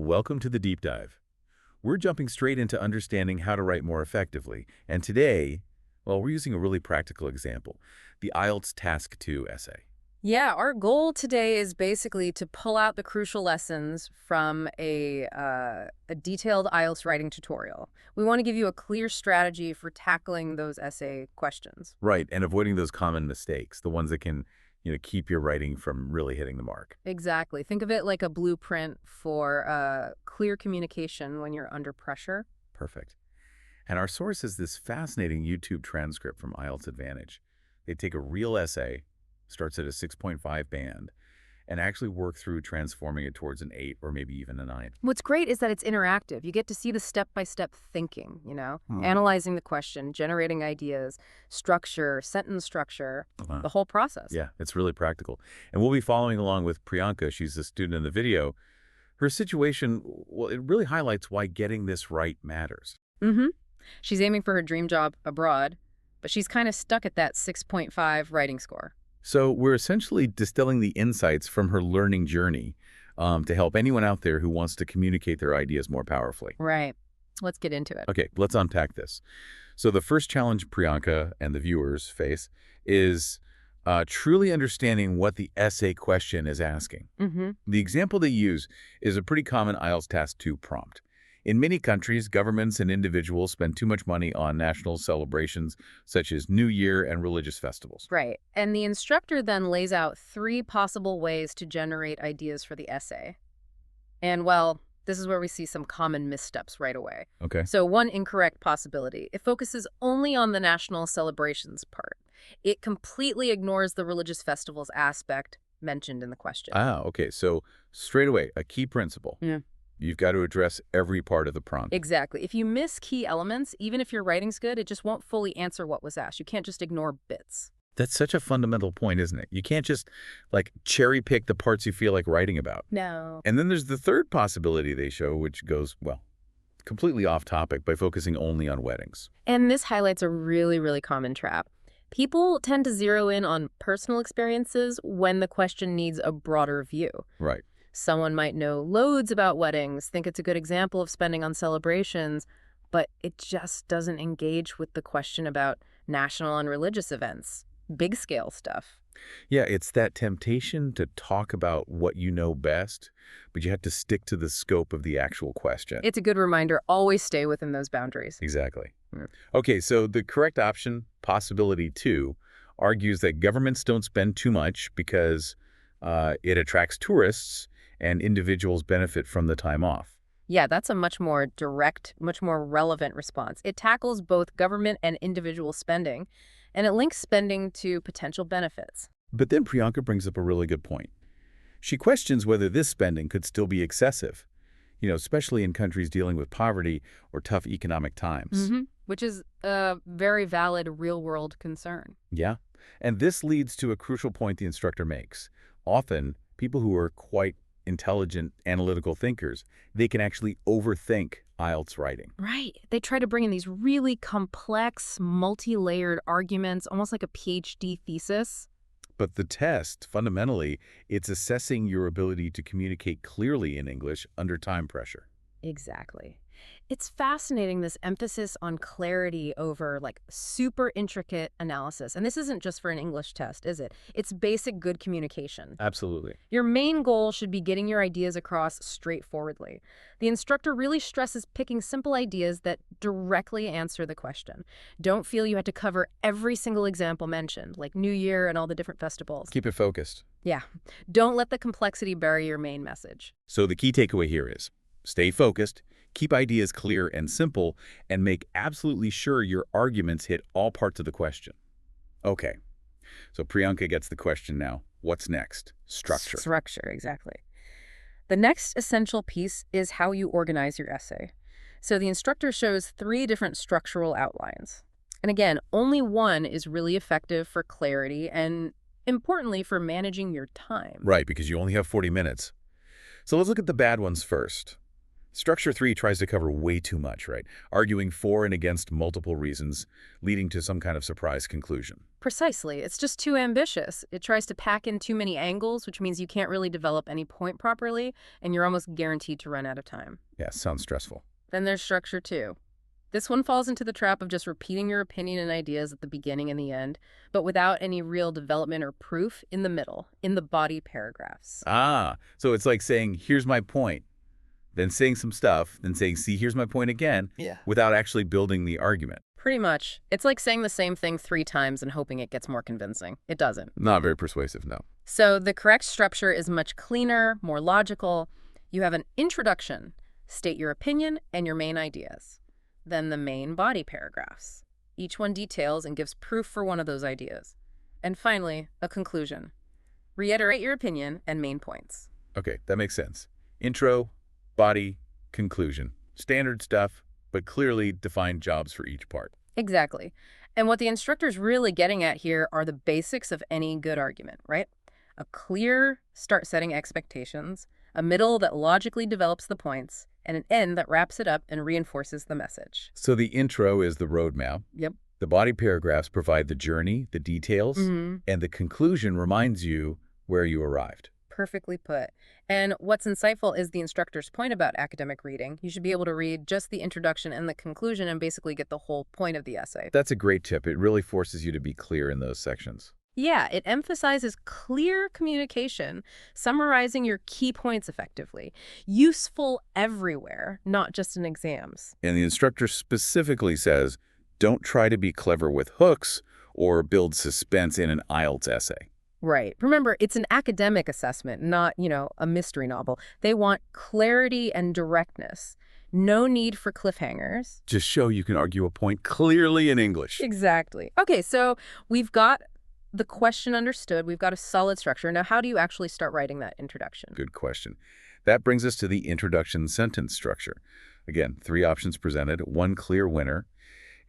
Welcome to the deep dive. We're jumping straight into understanding how to write more effectively. And today, well, we're using a really practical example, the IELTS Task 2 essay. Yeah, our goal today is basically to pull out the crucial lessons from a detailed IELTS writing tutorial. We want to give you a clear strategy for tackling those essay questions. Right, and avoiding those common mistakes, the ones that can, keep your writing from really hitting the mark. Exactly. Think of it like a blueprint for clear communication when you're under pressure. Perfect. And our source is this fascinating YouTube transcript from IELTS Advantage. They take a real essay, starts at a 6.5 band, and actually work through transforming it towards an 8 or maybe even a 9. What's great is that it's interactive. You get to see the step-by-step thinking, analyzing the question, generating ideas, structure, sentence structure, the whole process. Yeah, it's really practical. And we'll be following along with Priyanka. She's a student in the video. Her situation, well, it really highlights why getting this right matters. Mm-hmm. She's aiming for her dream job abroad, but she's kind of stuck at that 6.5 writing score. So we're essentially distilling the insights from her learning journey to help anyone out there who wants to communicate their ideas more powerfully. Right. Let's get into it. Okay, let's unpack this. So the first challenge Priyanka and the viewers face is truly understanding what the essay question is asking. Mm-hmm. The example they use is a pretty common IELTS Task 2 prompt. In many countries, governments and individuals spend too much money on national celebrations such as New Year and religious festivals. Right. And the instructor then lays out 3 possible ways to generate ideas for the essay. And, well, this is where we see some common missteps right away. Okay. So one incorrect possibility, it focuses only on the national celebrations part. It completely ignores the religious festivals aspect mentioned in the question. Okay. So straight away, a key principle. Yeah. You've got to address every part of the prompt. Exactly. If you miss key elements, even if your writing's good, it just won't fully answer what was asked. You can't just ignore bits. That's such a fundamental point, isn't it? You can't just, cherry pick the parts you feel like writing about. No. And then there's the third possibility they show, which goes, well, completely off topic by focusing only on weddings. And this highlights a really, really common trap. People tend to zero in on personal experiences when the question needs a broader view. Right. Someone might know loads about weddings, think it's a good example of spending on celebrations, but it just doesn't engage with the question about national and religious events, big-scale stuff. Yeah, it's that temptation to talk about what you know best, but you have to stick to the scope of the actual question. It's a good reminder, always stay within those boundaries. Exactly. Mm. Okay, so the correct option, possibility 2, argues that governments don't spend too much because it attracts tourists and individuals benefit from the time off. Yeah, that's a much more direct, much more relevant response. It tackles both government and individual spending, and it links spending to potential benefits. But then Priyanka brings up a really good point. She questions whether this spending could still be excessive, especially in countries dealing with poverty or tough economic times. Mm-hmm. Which is a very valid real-world concern. Yeah, and this leads to a crucial point the instructor makes. Often, people who are quite intelligent, analytical thinkers, they can actually overthink IELTS writing. Right. They try to bring in these really complex, multi-layered arguments, almost like a PhD thesis. But the test, fundamentally, it's assessing your ability to communicate clearly in English under time pressure. Exactly. It's fascinating, this emphasis on clarity over super intricate analysis. And this isn't just for an English test, is it? It's basic good communication. Absolutely. Your main goal should be getting your ideas across straightforwardly. The instructor really stresses picking simple ideas that directly answer the question. Don't feel you have to cover every single example mentioned, like New Year and all the different festivals. Keep it focused. Yeah. Don't let the complexity bury your main message. So the key takeaway here is stay focused, keep ideas clear and simple, and make absolutely sure your arguments hit all parts of the question. Okay, so Priyanka gets the question now. What's next? Structure. Structure, exactly. The next essential piece is how you organize your essay. So the instructor shows 3 different structural outlines. And again, only one is really effective for clarity and, importantly, for managing your time. Right, because you only have 40 minutes. So let's look at the bad ones first. Structure 3 tries to cover way too much, right? Arguing for and against multiple reasons, leading to some kind of surprise conclusion. Precisely. It's just too ambitious. It tries to pack in too many angles, which means you can't really develop any point properly, and you're almost guaranteed to run out of time. Yeah, sounds stressful. Then there's structure two. This one falls into the trap of just repeating your opinion and ideas at the beginning and the end, but without any real development or proof in the middle, in the body paragraphs. Ah, so it's like saying, here's my point, then saying some stuff, then saying, see, here's my point again, Yeah. without actually building the argument. Pretty much. It's like saying the same thing 3 times and hoping it gets more convincing. It doesn't. Not very persuasive, no. So the correct structure is much cleaner, more logical. You have an introduction, state your opinion and your main ideas. Then the main body paragraphs. Each one details and gives proof for one of those ideas. And finally, a conclusion. Reiterate your opinion and main points. Okay, that makes sense. Intro, body, conclusion. Standard stuff, but clearly defined jobs for each part. Exactly. And what the instructor's really getting at here are the basics of any good argument, right? A clear start setting expectations, a middle that logically develops the points, and an end that wraps it up and reinforces the message. So the intro is the roadmap. Yep. The body paragraphs provide the journey, the details, and the conclusion reminds you where you arrived. Perfectly put. And what's insightful is the instructor's point about academic reading. You should be able to read just the introduction and the conclusion and basically get the whole point of the essay. That's a great tip. It really forces you to be clear in those sections. Yeah, it emphasizes clear communication, summarizing your key points effectively. Useful everywhere, not just in exams. And the instructor specifically says, don't try to be clever with hooks or build suspense in an IELTS essay. Right. Remember, it's an academic assessment, not, a mystery novel. They want clarity and directness. No need for cliffhangers. Just show you can argue a point clearly in English. Exactly. Okay, so we've got the question understood. We've got a solid structure. Now, how do you actually start writing that introduction? Good question. That brings us to the introduction sentence structure. Again, 3 options presented, 1 clear winner.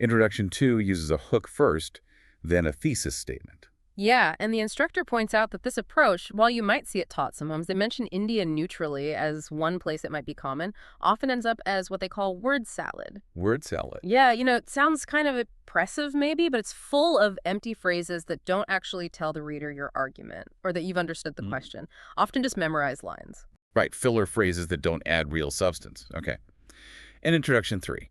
Introduction 2 uses a hook first, then a thesis statement. Yeah, and the instructor points out that this approach, while you might see it taught sometimes, they mention India neutrally as one place it might be common, often ends up as what they call word salad. Word salad. Yeah, it sounds kind of oppressive maybe, but it's full of empty phrases that don't actually tell the reader your argument or that you've understood the question, often just memorized lines. Right, filler phrases that don't add real substance. Okay. And introduction 3.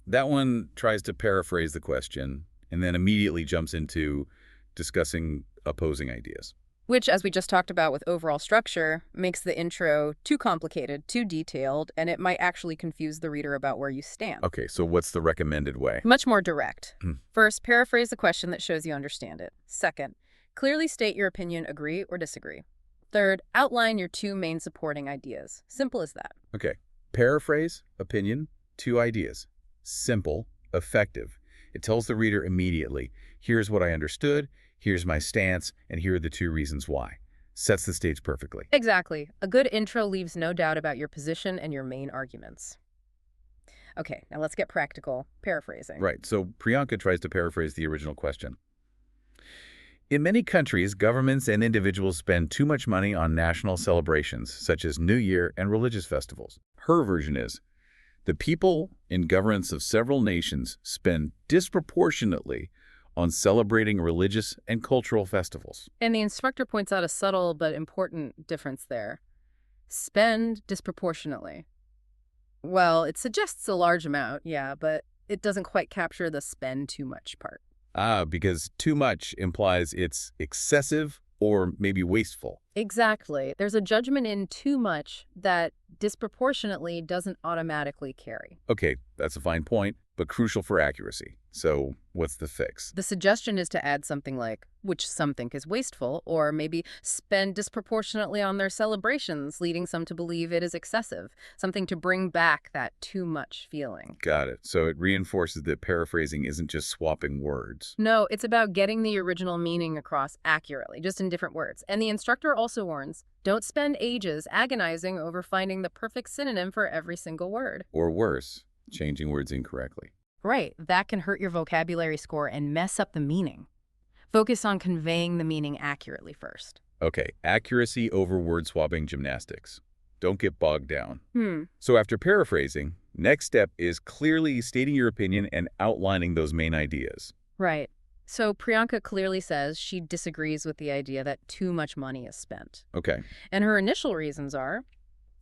That one tries to paraphrase the question and then immediately jumps into discussing opposing ideas. Which, as we just talked about with overall structure, makes the intro too complicated, too detailed, and it might actually confuse the reader about where you stand. Okay, so what's the recommended way? Much more direct. First, paraphrase the question that shows you understand it. Second, clearly state your opinion, agree or disagree. Third, outline your 2 main supporting ideas. Simple as that. Okay, paraphrase, opinion, 2 ideas. Simple, effective. It tells the reader immediately, here's what I understood, here's my stance, and here are the 2 reasons why. Sets the stage perfectly. Exactly. A good intro leaves no doubt about your position and your main arguments. Okay, now let's get practical. Paraphrasing. Right, so Priyanka tries to paraphrase the original question. In many countries, governments and individuals spend too much money on national celebrations, such as New Year and religious festivals. Her version is, the people in governments of several nations spend disproportionately on celebrating religious and cultural festivals. And the instructor points out a subtle but important difference there. Spend disproportionately. Well, it suggests a large amount, yeah, but it doesn't quite capture the spend too much part. Because too much implies it's excessive or maybe wasteful. Exactly. There's a judgment in too much that disproportionately doesn't automatically carry. Okay, that's a fine point, but crucial for accuracy. So what's the fix? The suggestion is to add something like, which some think is wasteful, or maybe spend disproportionately on their celebrations, leading some to believe it is excessive, something to bring back that too much feeling. Got it. So it reinforces that paraphrasing isn't just swapping words. No, it's about getting the original meaning across accurately, just in different words. And the instructor also warns, don't spend ages agonizing over finding the perfect synonym for every single word. Or worse, changing words incorrectly. Right, that can hurt your vocabulary score and mess up the meaning. Focus on conveying the meaning accurately first. Okay, accuracy over word-swapping gymnastics. Don't get bogged down. So after paraphrasing, next step is clearly stating your opinion and outlining those main ideas. Right. So Priyanka clearly says she disagrees with the idea that too much money is spent. Okay. And her initial reasons are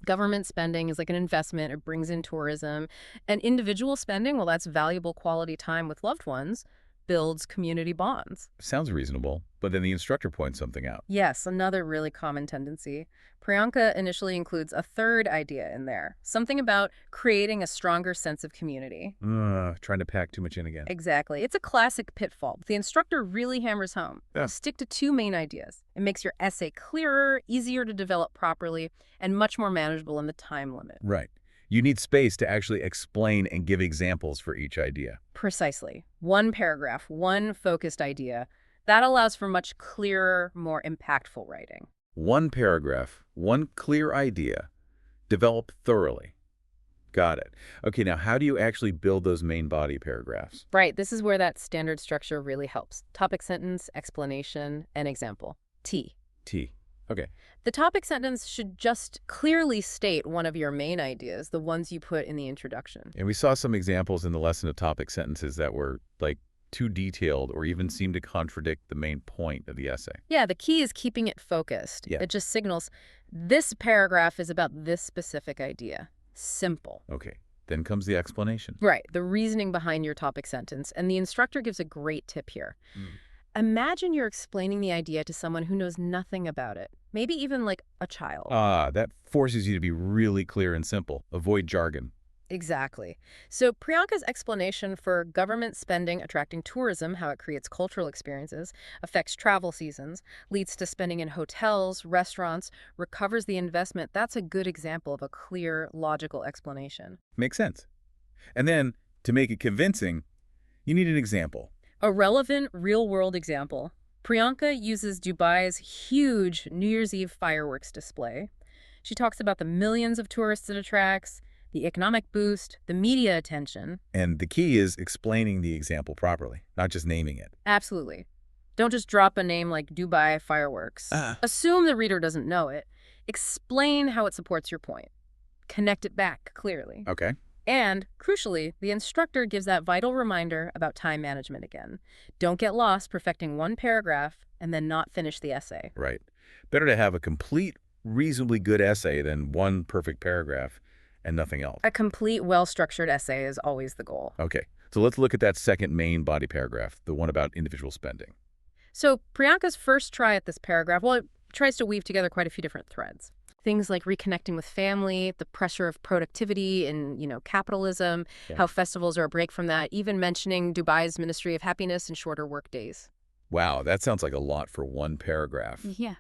government spending is like an investment, it brings in tourism. And individual spending, well, that's valuable quality time with loved ones, builds community bonds. Sounds reasonable, but then the instructor points something out. Yes, another really common tendency. Priyanka initially includes a third idea in there, something about creating a stronger sense of community. Trying to pack too much in again. Exactly. It's a classic pitfall. The instructor really hammers home. Yeah. Stick to two main ideas. It makes your essay clearer, easier to develop properly, and much more manageable in the time limit. Right. You need space to actually explain and give examples for each idea. Precisely. One paragraph, one focused idea. That allows for much clearer, more impactful writing. One paragraph, one clear idea, develop thoroughly. Got it. Okay, now how do you actually build those main body paragraphs? Right, this is where that standard structure really helps. Topic sentence, explanation, and example. T. T. Okay. The topic sentence should just clearly state one of your main ideas, the ones you put in the introduction. And we saw some examples in the lesson of topic sentences that were, like, too detailed or even seemed to contradict the main point of the essay. Yeah, the key is keeping it focused. Yeah. It just signals this paragraph is about this specific idea. Simple. Okay. Then comes the explanation. Right, the reasoning behind your topic sentence. And the instructor gives a great tip here. Mm. Imagine you're explaining the idea to someone who knows nothing about it, maybe even like a child. That forces you to be really clear and simple. Avoid jargon. Exactly. So Priyanka's explanation for government spending attracting tourism, how it creates cultural experiences, affects travel seasons, leads to spending in hotels, restaurants, recovers the investment, that's a good example of a clear, logical explanation. Makes sense. And then, to make it convincing, you need an example. A relevant, real-world example. Priyanka uses Dubai's huge New Year's Eve fireworks display. She talks about the millions of tourists it attracts, the economic boost, the media attention. And the key is explaining the example properly, not just naming it. Absolutely. Don't just drop a name like Dubai fireworks. Assume the reader doesn't know it. Explain how it supports your point. Connect it back clearly. Okay. And, crucially, the instructor gives that vital reminder about time management again. Don't get lost perfecting one paragraph and then not finish the essay. Right. Better to have a complete, reasonably good essay than one perfect paragraph and nothing else. A complete, well-structured essay is always the goal. Okay. So let's look at that second main body paragraph, the one about individual spending. So Priyanka's first try at this paragraph, well, it tries to weave together quite a few different threads. Things like reconnecting with family, the pressure of productivity and, capitalism, how festivals are a break from that, even mentioning Dubai's Ministry of Happiness and shorter work days. Wow, that sounds like a lot for one paragraph. Yeah.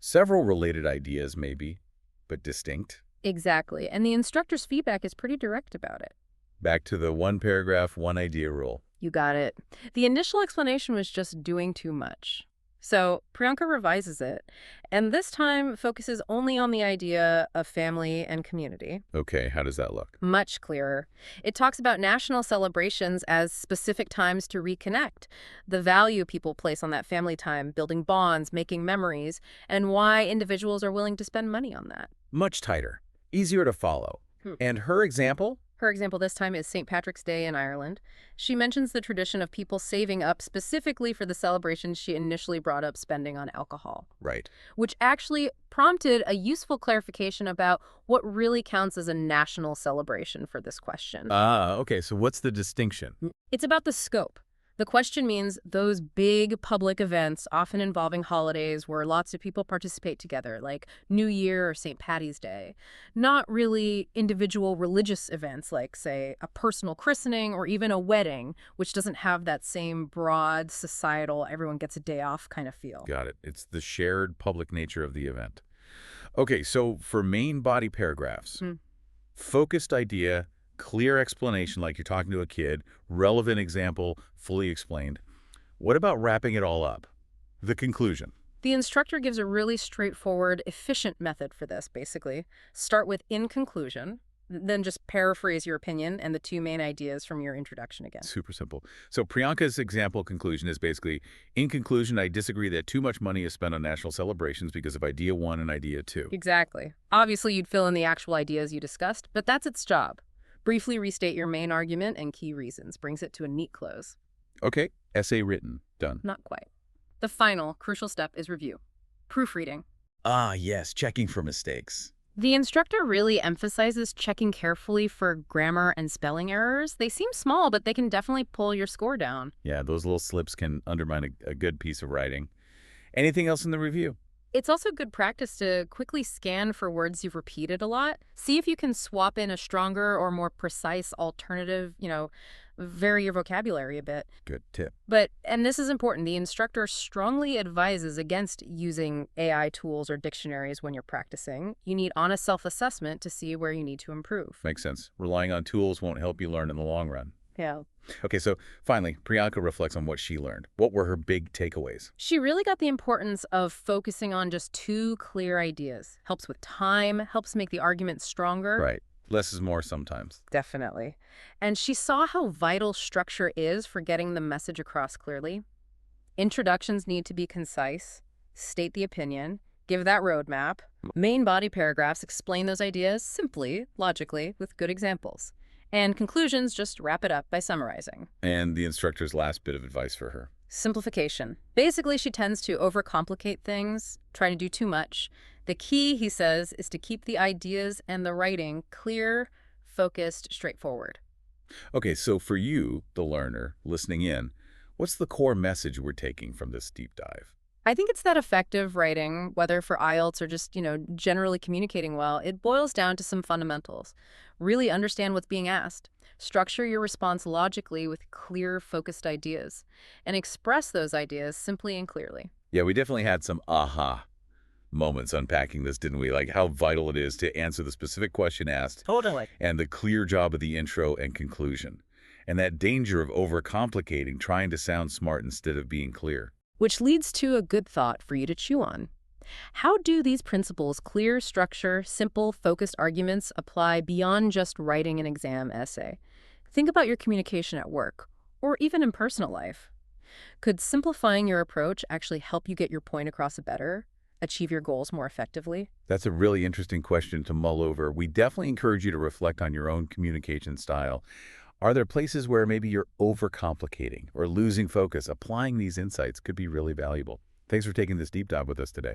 Several related ideas, maybe, but distinct. Exactly. And the instructor's feedback is pretty direct about it. Back to the one paragraph, one idea rule. You got it. The initial explanation was just doing too much. So Priyanka revises it, and this time focuses only on the idea of family and community. Okay, how does that look? Much clearer. It talks about national celebrations as specific times to reconnect, the value people place on that family time, building bonds, making memories, and why individuals are willing to spend money on that. Much tighter, easier to follow. And her example? Her example this time is St. Patrick's Day in Ireland. She mentions the tradition of people saving up specifically for the celebration. She initially brought up spending on alcohol. Right. Which actually prompted a useful clarification about what really counts as a national celebration for this question. Okay, so what's the distinction? It's about the scope. The question means those big public events, often involving holidays where lots of people participate together, like New Year or St. Patty's Day. Not really individual religious events like, say, a personal christening or even a wedding, which doesn't have that same broad, societal, everyone gets a day off kind of feel. Got it. It's the shared public nature of the event. Okay, so for main body paragraphs, focused idea, clear explanation like you're talking to a kid, relevant example, fully explained. What about wrapping it all up? The conclusion. The instructor gives a really straightforward, efficient method for this, basically. Start with in conclusion, then just paraphrase your opinion and the two main ideas from your introduction again. Super simple. So Priyanka's example conclusion is basically, in conclusion, I disagree that too much money is spent on national celebrations because of idea 1 and idea 2. Exactly. Obviously, you'd fill in the actual ideas you discussed, but that's its job. Briefly restate your main argument and key reasons. Brings it to a neat close. Okay, essay written. Done. Not quite. The final, crucial step is review. Proofreading. Ah, yes, checking for mistakes. The instructor really emphasizes checking carefully for grammar and spelling errors. They seem small, but they can definitely pull your score down. Yeah, those little slips can undermine a good piece of writing. Anything else in the review? It's also good practice to quickly scan for words you've repeated a lot. See if you can swap in a stronger or more precise alternative, vary your vocabulary a bit. Good tip. And this is important, the instructor strongly advises against using AI tools or dictionaries when you're practicing. You need honest self-assessment to see where you need to improve. Makes sense. Relying on tools won't help you learn in the long run. Yeah. Okay, so finally, Priyanka reflects on what she learned. What were her big takeaways? She really got the importance of focusing on just two clear ideas. Helps with time, helps make the argument stronger. Right. Less is more sometimes. Definitely. And she saw how vital structure is for getting the message across clearly. Introductions need to be concise, state the opinion, give that roadmap. Main body paragraphs explain those ideas simply, logically, with good examples. And conclusions just wrap it up by summarizing. And the instructor's last bit of advice for her. Simplification. Basically, she tends to overcomplicate things, try to do too much. The key, he says, is to keep the ideas and the writing clear, focused, straightforward. Okay, so for you, the learner, listening in, what's the core message we're taking from this deep dive? I think it's that effective writing, whether for IELTS or just, generally communicating well, it boils down to some fundamentals. Really understand what's being asked. Structure your response logically with clear, focused ideas. And express those ideas simply and clearly. Yeah, we definitely had some aha moments unpacking this, didn't we? Like how vital it is to answer the specific question asked. Totally. And the clear job of the intro and conclusion. And that danger of overcomplicating, trying to sound smart instead of being clear. Which leads to a good thought for you to chew on. How do these principles, clear structure, simple, focused arguments, apply beyond just writing an exam essay? Think about your communication at work, or even in personal life. Could simplifying your approach actually help you get your point across better, achieve your goals more effectively? That's a really interesting question to mull over. We definitely encourage you to reflect on your own communication style. Are there places where maybe you're overcomplicating or losing focus? Applying these insights could be really valuable. Thanks for taking this deep dive with us today.